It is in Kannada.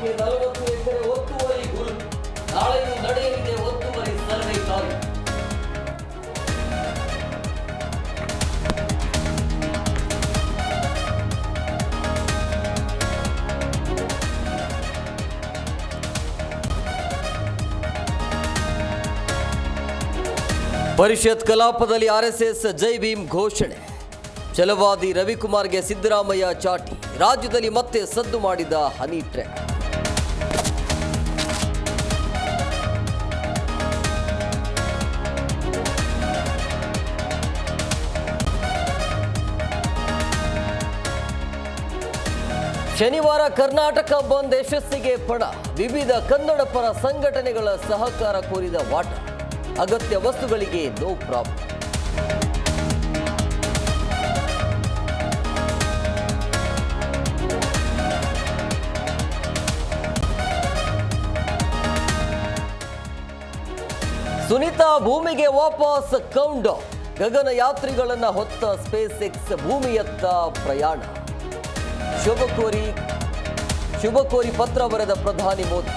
ಸ್ಥಳಕ್ಕೆ 40 ಎಕರೆ ಒತ್ತುವರಿ ಗುರು. ನಾಳೆಯೂ ನಡೆಯಲಿದೆ ಒತ್ತುವರಿ ಸರ್ವೆ ಕಾರ್ಯ. ಪರಿಷತ್ ಕಲಾಪದಲ್ಲಿ ಆರ್ಎಸ್ಎಸ್ ಜೈ ಭೀಮ್ ಘೋಷಣೆ. ಛಲವಾದಿ ರವಿಕುಮಾರ್ಗೆ ಸಿದ್ದರಾಮಯ್ಯ ಚಾಟಿ. ರಾಜ್ಯದಲ್ಲಿ ಮತ್ತೆ ಸದ್ದು ಮಾಡಿದ ಹನಿ ಟ್ರ್ಯಾಪ್. ಶನಿವಾರ ಕರ್ನಾಟಕ ಬಂದ್ ಯಶಸ್ಸಿಗೆ ಪಣ. ವಿವಿಧ ಕನ್ನಡ ಪರ ಸಂಘಟನೆಗಳ ಸಹಕಾರ ಕೋರಿದ ವಾಟ. ಅಗತ್ಯ ವಸ್ತುಗಳಿಗೆ ನೋ ಪ್ರಾಬ್ಲಮ್. ಸುನೀತಾ ಭೂಮಿಗೆ ವಾಪಸ್ ಕೌಂಟ್ ಡೌನ್. ಗಗನಯಾತ್ರಿಗಳನ್ನ ಹೊತ್ತ ಸ್ಪೇಸ್ ಎಕ್ಸ್ ಭೂಮಿಯತ್ತ ಪ್ರಯಾಣ. ಶುಭ ಕೋರಿ ಪತ್ರ ಬರೆದ ಪ್ರಧಾನಿ ಮೋದಿ.